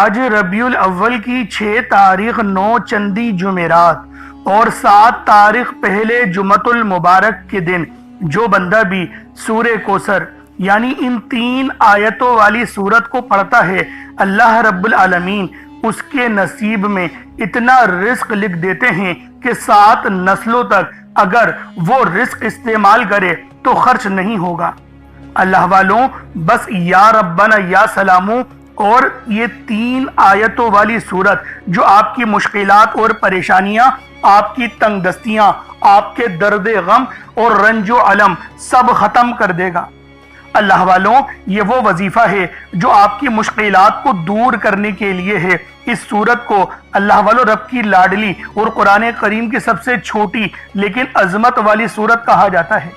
آج ربیع الاول کی 6 تاریخ 9 چندی جمعرات اور 7 تاریخ پہلے جمعۃ المبارک کے دن جو بندہ بھی سورہ کوثر یعنی ان 3 آیتوں والی سورت کو پڑھتا ہے، اللہ رب العالمین اس کے نصیب میں اتنا رزق لکھ دیتے ہیں کہ 7 نسلوں تک اگر وہ رزق استعمال کرے تو خرچ نہیں ہوگا۔ اللہ والوں، بس یا ربنا یا سلامو اور یہ 3 آیتوں والی سورت جو آپ کی مشکلات اور پریشانیاں، آپ کی تنگ دستیاں، آپ کے درد غم اور رنج و علم سب ختم کر دے گا۔ اللہ والوں، یہ وہ وظیفہ ہے جو آپ کی مشکلات کو دور کرنے کے لیے ہے۔ اس سورت کو اللہ والوں رب کی لاڈلی اور قرآن کریم کی سب سے چھوٹی لیکن عظمت والی سورت کہا جاتا ہے۔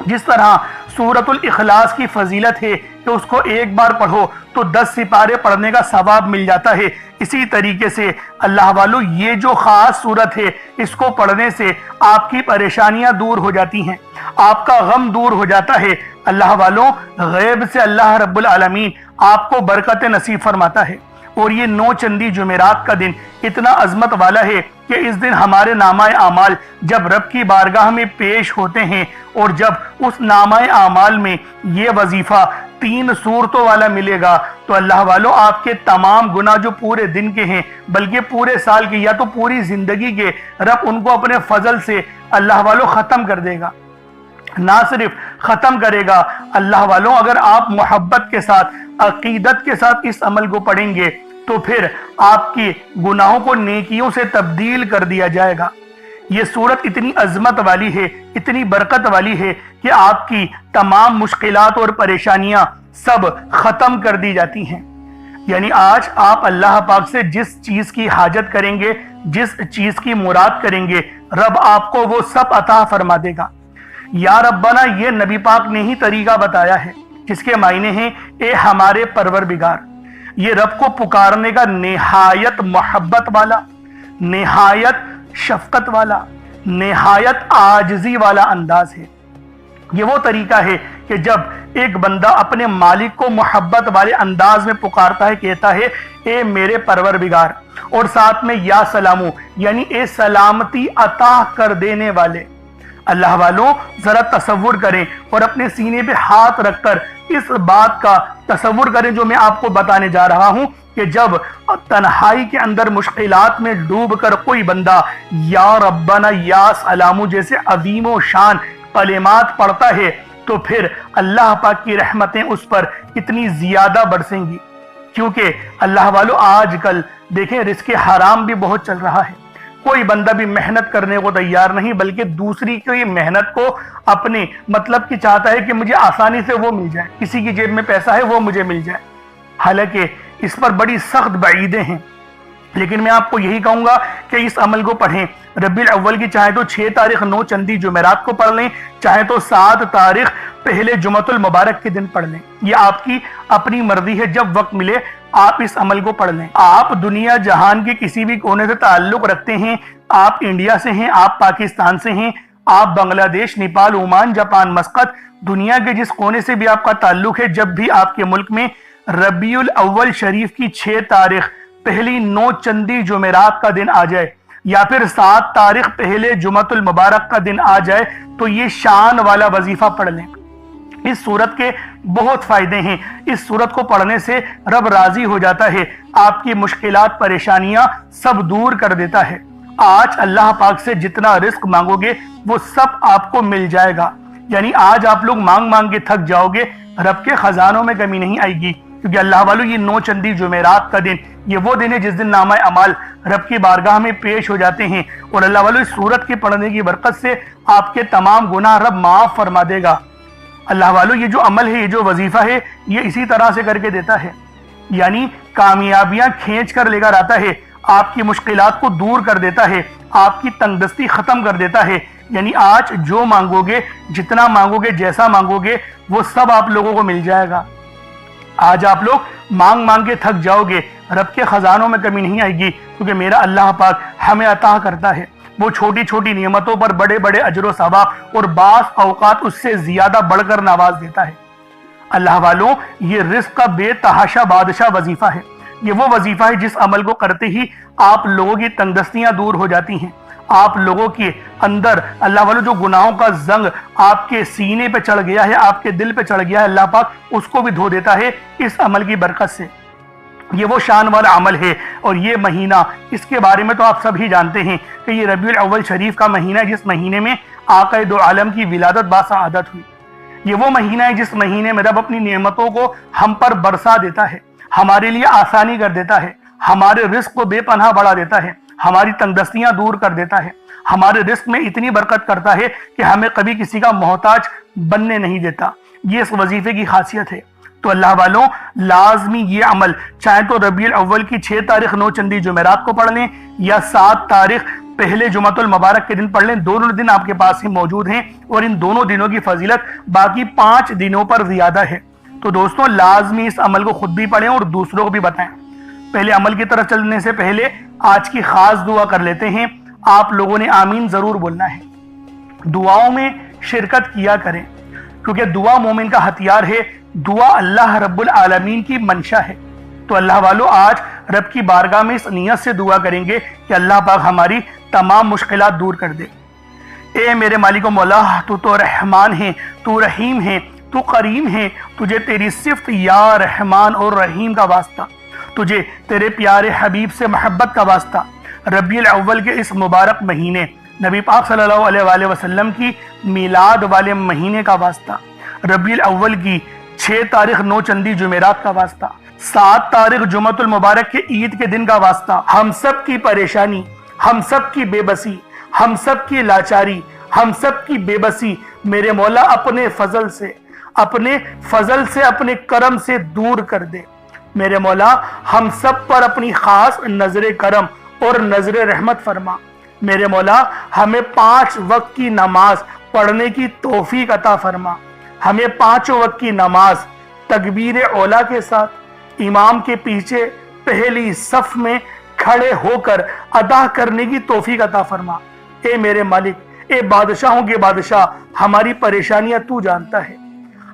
جس طرح سورۃ الاخلاص کی فضیلت ہے کہ اس کو ایک بار پڑھو تو 10 سپارے پڑھنے کا ثواب مل جاتا ہے، اسی طریقے سے اللہ والوں یہ جو خاص سورت ہے اس کو پڑھنے سے آپ کی پریشانیاں دور ہو جاتی ہیں، آپ کا غم دور ہو جاتا ہے۔ اللہ والوں، غیب سے اللہ رب العالمین آپ کو برکت نصیب فرماتا ہے۔ اور یہ 9 چندی جمعرات کا دن اتنا عظمت والا ہے کہ اس دن ہمارے نامہ اعمال جب رب کی بارگاہ میں پیش ہوتے ہیں اور جب اس نامہ اعمال میں یہ وظیفہ 3 سورتوں والا ملے گا تو اللہ والوں آپ کے تمام گناہ جو پورے دن کے ہیں بلکہ پورے سال کے یا تو پوری زندگی کے، رب ان کو اپنے فضل سے اللہ والوں ختم کر دے گا۔ نہ صرف ختم کرے گا اللہ والوں، اگر آپ محبت کے ساتھ، عقیدت کے ساتھ اس عمل کو پڑھیں گے تو پھر آپ کی گناہوں کو نیکیوں سے تبدیل کر دیا جائے گا۔ یہ سورت اتنی عظمت والی ہے، اتنی برکت والی ہے کہ آپ کی تمام مشکلات اور پریشانیاں سب ختم کر دی جاتی ہیں۔ یعنی آج آپ اللہ پاک سے جس چیز کی حاجت کریں گے، جس چیز کی مراد کریں گے، رب آپ کو وہ سب عطا فرما دے گا۔ یا ربنا یہ نبی پاک نے ہی طریقہ بتایا ہے جس کے معنی ہیں اے ہمارے پروردگار۔ یہ رب کو پکارنے کا نہایت محبت والا، نہایت شفقت والا، نہایت عاجزی والا انداز ہے۔ یہ وہ طریقہ ہے کہ جب ایک بندہ اپنے مالک کو محبت والے انداز میں پکارتا ہے، کہتا ہے اے میرے پروردگار، اور ساتھ میں یا سلامو یعنی اے سلامتی عطا کر دینے والے۔ اللہ والوں، ذرا تصور کریں اور اپنے سینے پہ ہاتھ رکھ کر اس بات کا تصور کریں جو میں آپ کو بتانے جا رہا ہوں کہ جب تنہائی کے اندر مشکلات میں ڈوب کر کوئی بندہ یا ربنا یا سلامو جیسے عظیم و شان کلمات پڑھتا ہے تو پھر اللہ پاک کی رحمتیں اس پر اتنی زیادہ برسیں گی۔ کیونکہ اللہ والوں آج کل دیکھیں رزق حرام بھی بہت چل رہا ہے، کوئی بندہ بھی محنت کرنے کو تیار نہیں بلکہ دوسری کی محنت کو اپنے مطلب کی چاہتا ہے کہ مجھے آسانی سے وہ مل جائے، کسی کی جیب میں پیسہ ہے وہ مجھے مل جائے۔ حالانکہ اس پر بڑی سخت وعیدیں ہیں، لیکن میں آپ کو یہی کہوں گا کہ اس عمل کو پڑھیں۔ ربیع الاول کی چاہے تو 6 تاریخ 9 چندی جمعرات کو پڑھ لیں، چاہے تو 7 تاریخ پہلے جمعۃ المبارک کے دن پڑھ لیں، یہ آپ کی اپنی مرضی ہے، جب وقت ملے آپ اس عمل کو پڑھ لیں۔ آپ دنیا جہان کے کسی بھی کونے سے تعلق رکھتے ہیں، آپ انڈیا سے ہیں، آپ پاکستان سے ہیں، آپ بنگلہ دیش، نیپال، عمان، جاپان، مسقط، دنیا کے جس کونے سے بھی آپ کا تعلق ہے، جب بھی آپ کے ملک میں ربیع الاول شریف کی 6 تاریخ پہلی 9 چندی جمعرات کا دن آ جائے یا پھر 7 تاریخ پہلے جمعۃ المبارک کا دن آ جائے تو یہ شان والا وظیفہ پڑھ لیں۔ اس سورت کے بہت فائدے ہیں، اس سورت کو پڑھنے سے رب راضی ہو جاتا ہے، آپ کی مشکلات پریشانیاں سب دور کر دیتا ہے۔ آج اللہ پاک سے جتنا رزق مانگو گے وہ سب آپ کو مل جائے گا۔ یعنی آج آپ لوگ مانگ مانگ کے تھک جاؤ گے، رب کے خزانوں میں کمی نہیں آئے گی، کیونکہ اللہ والوں یہ 9 چندی جمعرات کا دن یہ وہ دن ہے جس دن نامہ اعمال رب کی بارگاہ میں پیش ہو جاتے ہیں، اور اللہ والوں اس سورت کے پڑھنے کی برکت سے آپ کے تمام گناہ رب معاف فرما دے گا۔ اللہ والوں یہ جو عمل ہے، یہ جو وظیفہ ہے، یہ اسی طرح سے کر کے دیتا ہے، یعنی کامیابیاں کھینچ کر لے کر آتا ہے، آپ کی مشکلات کو دور کر دیتا ہے، آپ کی تنگ دستی ختم کر دیتا ہے۔ یعنی آج جو مانگو گے، جتنا مانگو گے، جیسا مانگو گے، وہ سب آپ لوگوں کو مل جائے گا۔ آج آپ لوگ مانگ مانگ کے تھک جاؤ گے، رب کے خزانوں میں کمی نہیں آئے گی، کیونکہ میرا اللہ پاک ہمیں عطا کرتا ہے، وہ چھوٹی چھوٹی نعمتوں پر بڑے بڑے اجر و ثواب اور بعض اوقات اس سے زیادہ بڑھ کر نواز دیتا ہے۔ اللہ والوں، یہ رزق کا بے تحاشا بادشاہ وظیفہ ہے۔ یہ وہ وظیفہ ہے جس عمل کو کرتے ہی آپ لوگوں کی تنگدستیاں دور ہو جاتی ہیں، آپ لوگوں کے اندر اللہ والوں جو گناہوں کا زنگ آپ کے سینے پہ چڑھ گیا ہے، آپ کے دل پہ چڑھ گیا ہے، اللہ پاک اس کو بھی دھو دیتا ہے اس عمل کی برکت سے۔ یہ وہ شان والا عمل ہے، اور یہ مہینہ، اس کے بارے میں تو آپ سب ہی جانتے ہیں کہ یہ ربیع الاول شریف کا مہینہ ہے، جس مہینے میں آقا دو عالم کی ولادت باسعادت ہوئی۔ یہ وہ مہینہ ہے جس مہینے میں رب اپنی نعمتوں کو ہم پر برسا دیتا ہے، ہمارے لیے آسانی کر دیتا ہے، ہمارے رزق کو بے پناہ بڑھا دیتا ہے، ہماری تنگدستیاں دور کر دیتا ہے، ہمارے رزق میں اتنی برکت کرتا ہے کہ ہمیں کبھی کسی کا محتاج بننے نہیں دیتا۔ یہ اس وظیفے کی خاصیت ہے۔ تو اللہ والوں، لازمی یہ عمل چاہے تو ربیع الاول کی 6 تاریخ 9 چندی جمعرات کو پڑھ لیں یا 7 تاریخ پہلے جمعۃ المبارک کے دن پڑھ لیں، دونوں دن آپ کے پاس ہی موجود ہیں، اور ان دونوں دنوں کی فضیلت باقی 5 دنوں پر زیادہ ہے۔ تو دوستوں، لازمی اس عمل کو خود بھی پڑھیں اور دوسروں کو بھی بتائیں۔ پہلے عمل کی طرف چلنے سے پہلے آج کی خاص دعا کر لیتے ہیں۔ آپ لوگوں نے آمین ضرور بولنا ہے، دعاؤں میں شرکت کیا کریں، کیونکہ دعا مومن کا ہتھیار ہے، دعا اللہ رب العالمین کی منشا ہے۔ تو اللہ والو، آج رب کی بارگاہ میں اس نیت سے دعا کریں گے کہ اللہ پاک ہماری تمام مشکلات دور کر دے۔ اے میرے مالک و مولا، تو رحمان ہے، تو رحیم ہے، تو کریم ہے، تجھے تیری صفت یا رحمان اور رحیم کا واسطہ، تجھے تیرے پیارے حبیب سے محبت کا واسطہ، ربیع الاول کے اس مبارک مہینے، نبی پاک صلی اللہ علیہ وآلہ وسلم کی میلاد والے مہینے کا واسطہ، ربیع الاول کی 6 تاریخ 9 چندی جمعرات کا واسطہ، 7 تاریخ جمعۃ المبارک کے عید کے دن کا واسطہ، ہم سب کی پریشانی، ہم سب کی بے بسی، ہم سب کی لاچاری، ہم سب کی بے بسی میرے مولا اپنے فضل سے، اپنے کرم سے دور کر دے۔ میرے مولا ہم سب پر اپنی خاص نظر کرم اور نظر رحمت فرما۔ میرے مولا ہمیں 5 وقت کی نماز پڑھنے کی توفیق عطا فرما، ہمیں 5 وقت کی نماز تکبیر اولا کے ساتھ امام کے پیچھے پہلی صف میں کھڑے ہو کر ادا کرنے کی توفیق عطا فرما۔ اے میرے مالک، اے بادشاہوں کے بادشاہ، ہماری پریشانیاں تو جانتا ہے،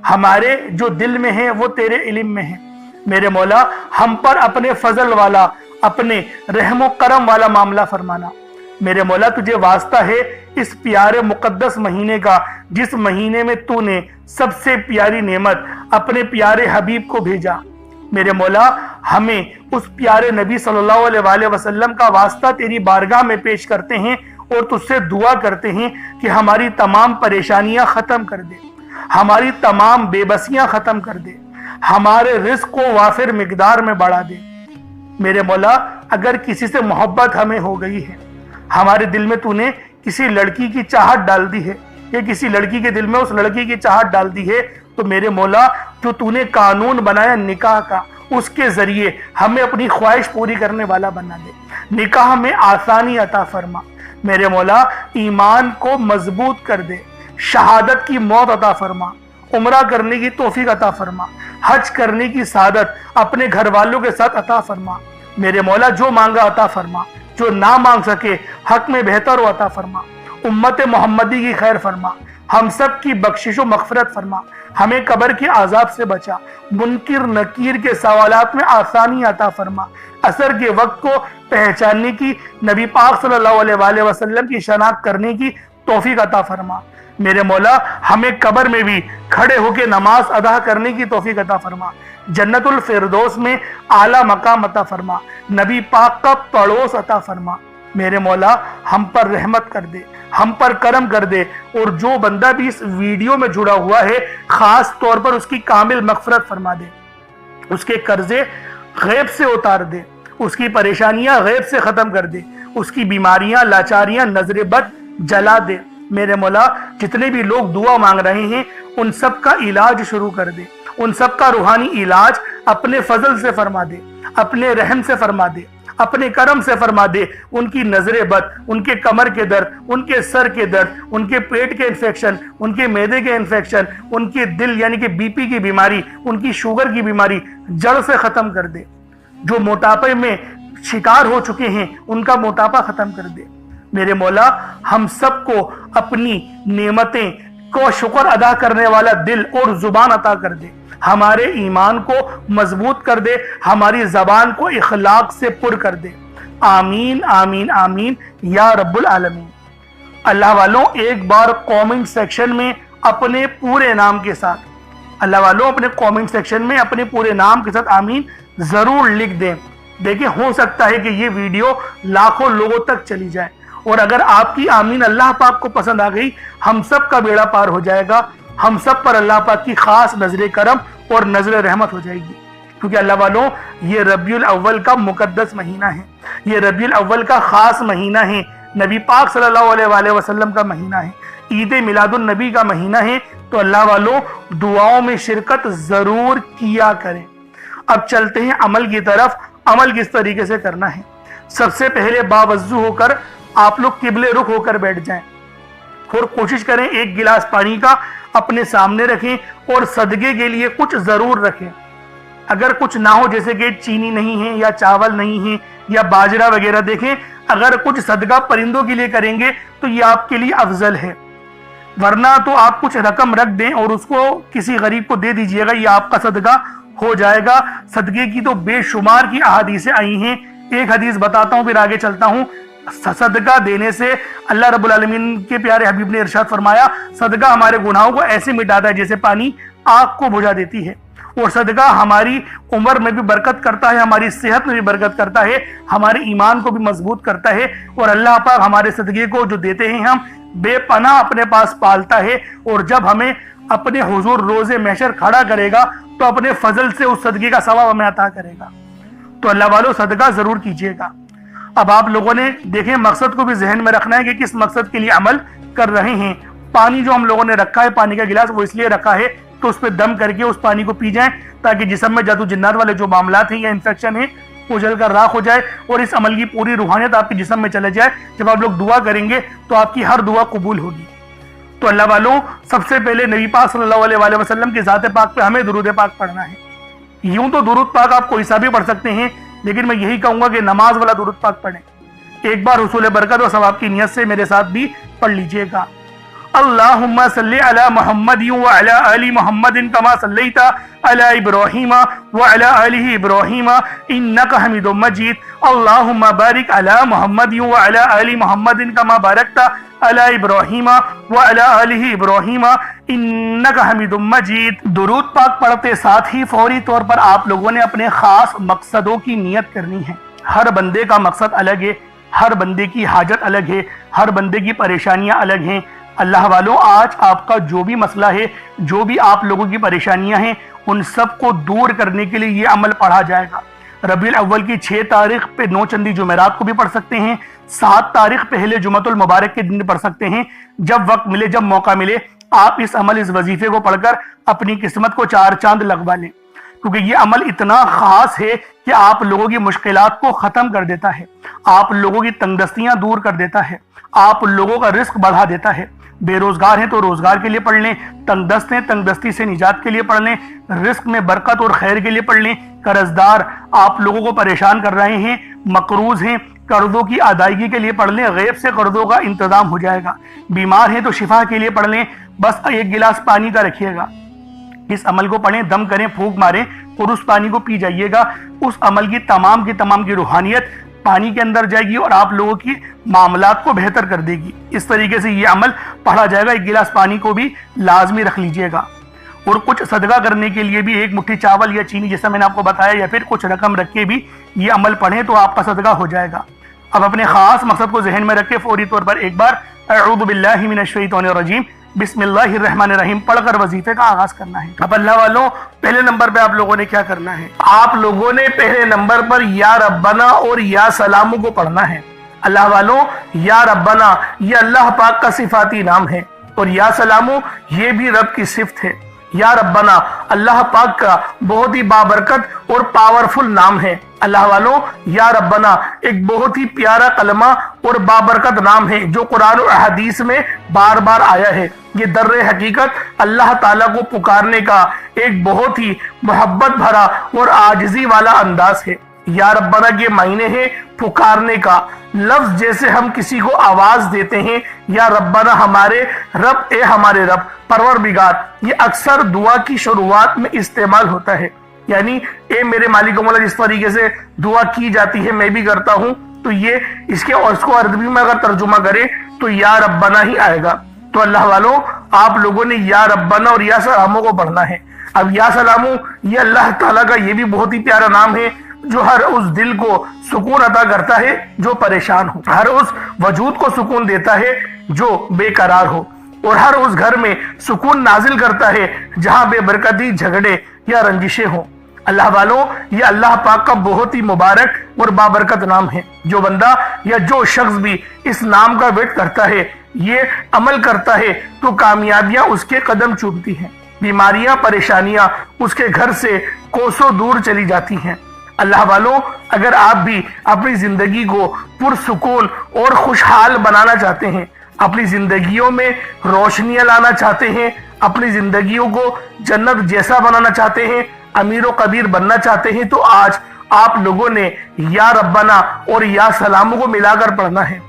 ہمارے جو دل میں ہیں وہ تیرے علم میں ہیں۔ میرے مولا ہم پر اپنے فضل والا، اپنے رحم و کرم والا معاملہ فرمانا۔ میرے مولا تجھے واسطہ ہے اس پیارے مقدس مہینے کا، جس مہینے میں تو نے سب سے پیاری نعمت اپنے پیارے حبیب کو بھیجا۔ میرے مولا ہمیں اس پیارے نبی صلی اللہ علیہ وآلہ وسلم کا واسطہ تیری بارگاہ میں پیش کرتے ہیں اور تجھ سے دعا کرتے ہیں کہ ہماری تمام پریشانیاں ختم کر دے، ہماری تمام بے بسیاں ختم کر دے، ہمارے رزق کو وافر مقدار میں بڑھا دے۔ میرے مولا اگر کسی سے محبت ہمیں ہو گئی ہے، ہمارے دل میں تو نے کسی لڑکی کی چاہت ڈال دی ہے، یا کسی لڑکی کے دل میں اس لڑکی کی چاہت ڈال دی ہے، تو میرے مولا جو تو نے قانون بنایا نکاح کا، اس کے ذریعے ہمیں اپنی خواہش پوری کرنے والا بنا دے، نکاح میں آسانی عطا فرما۔ میرے مولا ایمان کو مضبوط کر دے، شہادت کی موت عطا فرما، عمرہ کرنے کی توفیق عطا فرما، حج کرنے کی سعادت اپنے گھر والوں کے ساتھ عطا فرما۔ میرے مولا جو مانگا عطا فرما، جو نہ مانگ سکے حق میں بہتر و عطا فرما، امت محمدی کی خیر فرما، ہم سب کی بخشش و مغفرت فرما، ہمیں قبر کے عذاب سے بچا، منکر نکیر کے سوالات میں آسانی عطا فرما، عصر کے وقت کو پہچاننے کی، نبی پاک صلی اللہ علیہ وآلہ وسلم کی شناخت کرنے کی توفیق عطا فرما۔ میرے مولا ہمیں قبر میں بھی کھڑے ہو کے نماز ادا کرنے کی توفیق عطا فرما، جنت الفردوس میں اعلیٰ مقام عطا فرما، نبی پاک کا پڑوس عطا فرما۔ میرے مولا ہم پر رحمت کر دے، ہم پر کرم کر دے، اور جو بندہ بھی اس ویڈیو میں جڑا ہوا ہے خاص طور پر اس کی کامل مغفرت فرما دے، اس کے قرضے غیب سے اتار دے، اس کی پریشانیاں غیب سے ختم کر دے، اس کی بیماریاں لاچاریاں نظر بد جلا دے۔ میرے مولا جتنے بھی لوگ دعا مانگ رہے ہیں ان سب کا علاج شروع کر دے، ان سب کا روحانی علاج اپنے فضل سے فرما دے، اپنے رحم سے فرما دے، اپنے کرم سے فرما دے۔ ان کی نظر بد، ان کے کمر کے درد، ان کے سر کے درد، ان کے پیٹ کے انفیکشن، ان کے معدے کے انفیکشن، ان کے دل یعنی کہ بی پی کی بیماری، ان کی شوگر کی بیماری جڑ سے ختم کر دے۔ جو موٹاپے میں شکار ہو چکے ہیں ان کا موٹاپا ختم کر دے۔ میرے مولا ہم سب کو اپنی نعمتیں کو شکر ادا کرنے والا دل اور زبان عطا کر دے، ہمارے ایمان کو مضبوط کر دے، ہماری زبان کو اخلاق سے پر کر دے۔ آمین آمین آمین یا رب العالمین۔ اللہ والوں، ایک بار کامنٹ سیکشن میں اپنے پورے نام کے ساتھ، اللہ والوں اپنے کامنٹ سیکشن میں اپنے پورے نام کے ساتھ آمین ضرور لکھ دیں۔ دیکھیں، ہو سکتا ہے کہ یہ ویڈیو لاکھوں لوگوں تک چلی جائے، اور اگر آپ کی آمین اللہ پاک کو پسند آ گئی، ہم سب کا بیڑا پار ہو جائے گا، ہم سب پر اللہ پاک کی خاص نظر کرم اور نظر رحمت ہو جائے گی۔ کیونکہ اللہ والوں، یہ ربیع الاول کا مقدس مہینہ ہے، یہ ربیع الاول کا خاص مہینہ ہے، نبی پاک صلی اللہ علیہ وآلہ وسلم کا مہینہ ہے، عید میلاد النبی کا مہینہ ہے۔ تو اللہ والوں، دعاؤں میں شرکت ضرور کیا کریں۔ اب چلتے ہیں عمل کی طرف۔ عمل کس طریقے سے کرنا ہے؟ سب سے پہلے باوضو ہو کر آپ لوگ قبلے رخ ہو کر بیٹھ جائیں، اور کوشش کریں ایک گلاس پانی کا اپنے سامنے رکھیں، اور صدقے کے لیے کچھ ضرور رکھیں۔ اگر کچھ نہ ہو، جیسے کہ چینی نہیں ہے یا چاول نہیں ہے یا باجرہ وغیرہ، دیکھیں اگر کچھ صدقہ پرندوں کے لیے کریں گے تو یہ آپ کے لیے افضل ہے، ورنہ تو آپ کچھ رقم رکھ دیں اور اس کو کسی غریب کو دے دیجئے گا، یہ آپ کا صدقہ ہو جائے گا۔ صدقے کی تو بے شمار کی احادیثیں آئی ہیں، ایک حدیث بتاتا ہوں پھر آگے چلتا ہوں۔ صدقہ دینے سے اللہ رب العالمین کے پیارے حبیب نے ارشاد فرمایا، صدقہ ہمارے گناہوں کو ایسے مٹاتا ہے جیسے پانی آگ کو بجھا دیتی ہے، اور صدقہ ہماری عمر میں بھی برکت کرتا ہے، ہماری صحت میں بھی برکت کرتا ہے، ہمارے ایمان کو بھی مضبوط کرتا ہے، اور اللہ پاک ہمارے صدقے کو جو دیتے ہیں ہم بے پناہ اپنے پاس پالتا ہے، اور جب ہمیں اپنے حضور روز محشر کھڑا کرے گا تو اپنے فضل سے اس صدقے کا ثواب ہمیں عطا کرے گا۔ تو اللہ والوں، صدقہ ضرور کیجیے گا۔ اب آپ لوگوں نے دیکھیں، مقصد کو بھی ذہن میں رکھنا ہے کہ کس مقصد کے لیے عمل کر رہے ہیں۔ پانی جو ہم لوگوں نے رکھا ہے، پانی کا گلاس، وہ اس لیے رکھا ہے تو اس پہ دم کر کے اس پانی کو پی جائیں، تاکہ جسم میں جادو جنات والے جو معاملات ہیں یا انفیکشن ہیں وہ جل کر راکھ ہو جائے، اور اس عمل کی پوری روحانیت آپ کے جسم میں چلے جائے۔ جب آپ لوگ دعا کریں گے تو آپ کی ہر دعا قبول ہوگی۔ تو اللہ والوں، سب سے پہلے نبی پاک صلی اللہ علیہ وآلہ وسلم کی ذات پاک پہ ہمیں درود پاک پڑھنا ہے۔ یوں تو درود پاک آپ کوئی سا بھی پڑھ سکتے ہیں، لیکن میں یہی کہوں گا کہ نماز والا درود پاک پڑھیں۔ ایک بار حصول برکت و ثواب کی نیت سے میرے ساتھ بھی پڑھ لیجئے گا۔ اللہم صلی علی محمد وعلی آل محمد کما صلیت علی ابراہیم وعلی آل ابراہیم انک حمید مجید۔ اللہم بارک علی محمد وعلی آل محمد کما بارکت علی ابراہیم وعلی آل ابراہیم انک حمید مجید۔ درود پاک پڑھتے ساتھ ہی فوری طور پر آپ لوگوں نے اپنے خاص مقصدوں کی نیت کرنی ہے۔ ہر بندے کا مقصد الگ ہے، ہر بندے کی حاجت الگ ہے، ہر بندے کی پریشانیاں الگ ہیں۔ اللہ والوں، آج آپ کا جو بھی مسئلہ ہے، جو بھی آپ لوگوں کی پریشانیاں ہیں، ان سب کو دور کرنے کے لیے یہ عمل پڑھا جائے گا۔ ربیع الاول کی 6 تاریخ پہ 9 چندی جمعرات کو بھی پڑھ سکتے ہیں، 7 تاریخ پہلے جمعۃ المبارک کے دن پڑھ سکتے ہیں۔ جب وقت ملے، جب موقع ملے، آپ اس عمل، اس وظیفے کو پڑھ کر اپنی قسمت کو 4 چاند لگوا لیں، کیونکہ یہ عمل اتنا خاص ہے کہ آپ لوگوں کی مشکلات کو ختم کر دیتا ہے، آپ لوگوں کی تنگدستیاں دور کر دیتا ہے، آپ لوگوں کا رزق بڑھا دیتا ہے۔ بے روزگار ہیں تو روزگار کے لیے پڑھ لیں، تنگ دست ہیں تنگ دستی سے نجات کے لیے پڑھ لیں، رزق میں برکت اور خیر کے لیے پڑھ لیں۔ قرضدار آپ لوگوں کو پریشان کر رہے ہیں، مقروض ہیں، قرضوں کی ادائیگی کے لیے پڑھ لیں، غیب سے قرضوں کا انتظام ہو جائے گا۔ بیمار ہیں تو شفا کے لیے پڑھ لیں، بس ایک گلاس پانی کا رکھیے گا، اس عمل کو پڑھیں، دم کریں، پھونک ماریں اور اس پانی کو پی جائیے گا۔ اس عمل کی تمام کی روحانیت پانی کے اندر جائے گی اور آپ لوگوں کی معاملات کو بہتر کر دے گی۔ اس طریقے سے یہ عمل پڑھا جائے گا۔ ایک گلاس پانی کو بھی لازمی رکھ لیجئے گا، اور کچھ صدقہ کرنے کے لیے بھی 1 مٹھی چاول یا چینی جیسا میں نے آپ کو بتایا، یا پھر کچھ رقم رکھ کے بھی یہ عمل پڑھیں تو آپ کا صدقہ ہو جائے گا۔ اب اپنے خاص مقصد کو ذہن میں رکھ کے فوری طور پر ایک بار اعوذ باللہ من الشیطان الرجیم بسم اللہ الرحمن الرحیم پڑھ کر وظیفے کا آغاز کرنا ہے۔ اب اللہ والوں، پہلے نمبر پہ آپ لوگوں نے کیا کرنا ہے؟ آپ لوگوں نے پہلے نمبر پر یا ربنا اور یا سلامو کو پڑھنا ہے۔ اللہ والوں، یا ربنا یہ اللہ پاک کا صفاتی نام ہے، اور یا سلامو یہ بھی رب کی صفت ہے۔ یا ربنا اللہ پاک کا بہت ہی بابرکت اور پاورفل نام ہے۔ اللہ والوں، یا ربنا ایک بہت ہی پیارا کلمہ اور بابرکت نام ہے جو قرآن و احادیث میں بار بار آیا ہے۔ یہ در حقیقت اللہ تعالیٰ کو پکارنے کا ایک بہت ہی محبت بھرا اور عاجزی والا انداز ہے۔ یا ربنا کے معنی ہے پکارنے کا، لفظ جیسے ہم کسی کو آواز دیتے ہیں یا ربنا ہمارے رب، اے ہمارے رب، پروردگار، یہ اکثر دعا کی شروعات میں استعمال ہوتا ہے. یعنی اے میرے مالک و مولا، جس طریقے سے دعا کی جاتی ہے میں بھی کرتا ہوں، تو یہ اس کو عربی میں اگر ترجمہ کرے تو یا ربنا ہی آئے گا. تو اللہ والوں، آپ لوگوں نے یا ربنا اور یا سلاموں کو پڑھنا ہے. اب یا سلاموں یہ اللہ تعالیٰ کا یہ بھی بہت ہی پیارا نام ہے جو ہر اس دل کو سکون عطا کرتا ہے جو پریشان ہو، ہر اس وجود کو سکون دیتا ہے جو بے قرار ہو، اور ہر اس گھر میں سکون نازل کرتا ہے جہاں بے برکتی، جھگڑے یا رنجشیں ہوں. اللہ والوں، یہ اللہ پاک کا بہت ہی مبارک اور بابرکت نام ہے. جو بندہ یا جو شخص بھی اس نام کا ورد کرتا ہے، یہ عمل کرتا ہے، تو کامیابیاں اس کے قدم چومتی ہیں، بیماریاں، پریشانیاں اس کے گھر سے کوسوں دور چلی جاتی ہیں. اللہ والوں، اگر آپ بھی اپنی زندگی کو پرسکون اور خوشحال بنانا چاہتے ہیں، اپنی زندگیوں میں روشنیاں لانا چاہتے ہیں، اپنی زندگیوں کو جنت جیسا بنانا چاہتے ہیں، امیر و کبیر بننا چاہتے ہیں، تو آج آپ لوگوں نے یا ربنا اور یا سلاموں کو ملا کر پڑھنا ہے.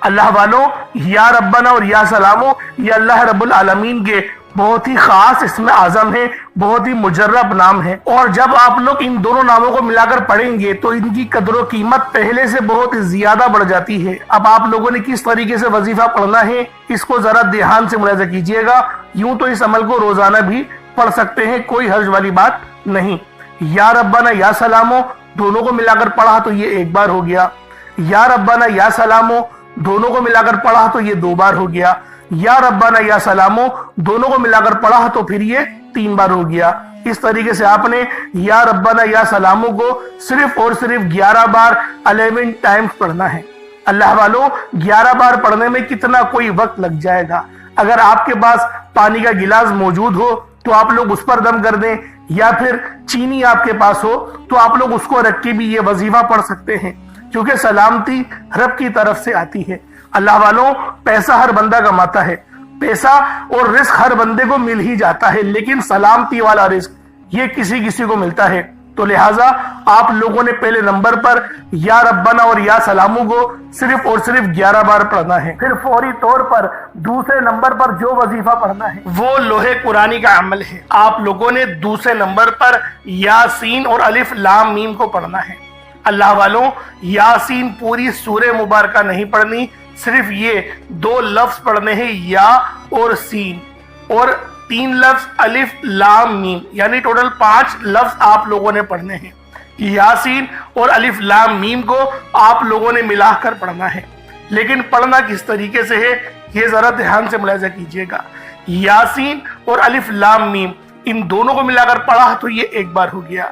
اللہ والوں، یا ربنا اور یا سلاموں یہ اللہ رب العالمین کے بہت ہی خاص اسم اعظم ہے، بہت ہی مجرب نام ہے. اور جب آپ لوگ ان دونوں ناموں کو ملا کر پڑھیں گے تو ان کی قدر و قیمت پہلے سے بہت زیادہ بڑھ جاتی ہے. اب آپ لوگوں نے کس طریقے سے وظیفہ پڑھنا ہے اس کو ذرا دھیان سے ملاحظہ کیجئے گا. یوں تو اس عمل کو روزانہ بھی پڑھ سکتے ہیں، کوئی حرج والی بات نہیں. یا ربنا یا سلاموں دونوں کو ملا کر پڑھا تو یہ ایک بار ہو گیا. یا ربنا یا سلاموں دونوں کو ملا کر پڑھا تو یہ 2 بار ہو گیا. یا ربنا یا سلاموں دونوں کو ملا کر پڑھا تو پھر یہ 3 بار ہو گیا. اس طریقے سے آپ نے یا ربنا یا سلاموں کو صرف اور صرف 11 بار 11 ٹائمز پڑھنا ہے. اللہ والوں، 11 بار پڑھنے میں کتنا کوئی وقت لگ جائے گا. اگر آپ کے پاس پانی کا گلاس موجود ہو تو آپ لوگ اس پر دم کر دیں، یا پھر چینی آپ کے پاس ہو تو آپ لوگ اس کو رکھ کے بھی یہ وظیفہ پڑھ سکتے ہیں، کیونکہ سلامتی رب کی طرف سے آتی ہے. اللہ والوں، پیسہ ہر بندہ کماتا ہے، پیسہ اور رزق ہر بندے کو مل ہی جاتا ہے، لیکن سلامتی والا رزق یہ کسی کو ملتا ہے. تو لہٰذا آپ لوگوں نے پہلے نمبر پر یا ربنا اور یا سلاموں کو صرف اور صرف 11 بار پڑھنا ہے. پھر فوری طور پر دوسرے نمبر پر جو وظیفہ پڑھنا ہے وہ لوح قرآنی کا عمل ہے. آپ لوگوں نے دوسرے نمبر پر یاسین اور الف لام میم کو پڑھنا ہے. اللہ والوں، یاسین پوری سورہ مبارکہ نہیں پڑھنی، صرف یہ 2 لفظ پڑھنے ہیں، یا اور سین، اور 3 لفظ الف لام میم، یعنی ٹوٹل 5 لفظ آپ لوگوں نے پڑھنے ہیں. یاسین اور الف لام میم کو آپ لوگوں نے ملا کر پڑھنا ہے. لیکن پڑھنا کس طریقے سے ہے یہ ذرا دھیان سے ملاحظہ کیجئے گا. یاسین اور الف لام میم ان دونوں کو ملا کر پڑھا تو یہ 1 بار ہو گیا.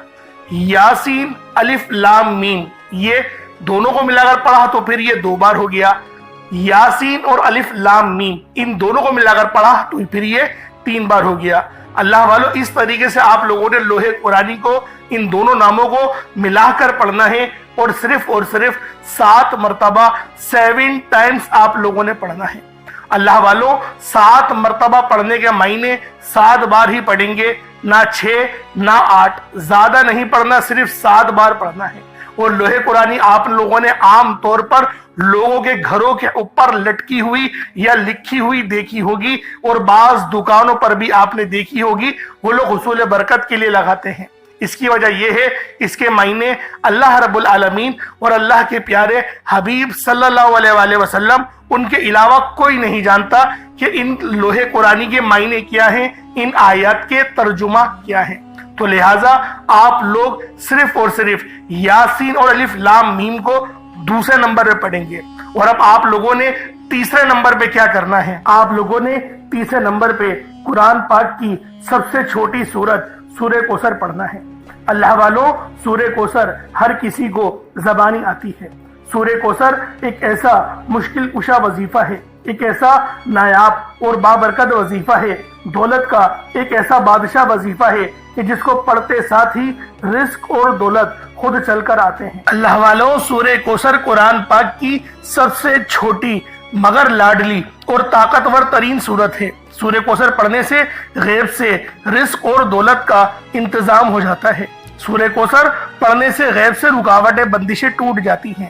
یاسین الف لام میم یہ دونوں کو ملا کر پڑھا تو پھر یہ 2 بار ہو گیا. یاسین اور الف لام میم ان دونوں کو ملا کر پڑھا تو پھر یہ 3 بار ہو گیا. اللہ والوں، اس طریقے سے آپ لوگوں نے لوح قرآنی کو ان دونوں ناموں کو ملا کر پڑھنا ہے، اور صرف 7 مرتبہ 7 ٹائمز آپ لوگوں نے پڑھنا ہے. اللہ والوں، 7 مرتبہ پڑھنے کے معنی 7 بار ہی پڑھیں گے، نہ 6 نہ 8، زیادہ نہیں پڑھنا، صرف 7 بار پڑھنا ہے. اور لوح قرآنی آپ لوگوں نے عام طور پر لوگوں کے گھروں کے اوپر لٹکی ہوئی یا لکھی ہوئی دیکھی ہوگی، اور بعض دکانوں پر بھی آپ نے دیکھی ہوگی. وہ لوگ حصول برکت کے لیے لگاتے ہیں. اس کی وجہ یہ ہے، اس کے معنی اللہ رب العالمین اور اللہ کے پیارے حبیب صلی اللہ علیہ وآلہ وسلم ان کے علاوہ کوئی نہیں جانتا کہ ان لوح قرآنی کے معنی کیا ہیں، ان آیات کے ترجمہ کیا ہیں. تو لہٰذا آپ لوگ صرف اور صرف یاسین اور الف لام میم کو دوسرے نمبر پہ پڑھیں گے. اور اب آپ لوگوں نے تیسرے نمبر پہ کیا کرنا ہے؟ آپ لوگوں نے تیسرے نمبر پہ قرآن پاک کی سب سے چھوٹی سورت سورہ کوثر پڑھنا ہے. اللہ والوں، سورہ کوثر ہر کسی کو زبانی آتی ہے. سورہ کوثر ایک ایسا مشکل کشا وظیفہ ہے، ایک ایسا نایاب اور بابرکت وظیفہ ہے، دولت کا ایک ایسا بادشاہ وظیفہ ہے کہ جس کو پڑھتے ساتھ ہی رزق اور دولت خود چل کر آتے ہیں. اللہ والوں، سورہ کوثر قرآن پاک کی سب سے چھوٹی مگر لاڈلی اور طاقتور ترین سورت ہے. سورہ کوثر پڑھنے سے غیب سے رزق اور دولت کا انتظام ہو جاتا ہے. سورہ کوثر پڑھنے سے غیب سے رکاوٹیں، بندشیں ٹوٹ جاتی ہیں.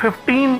15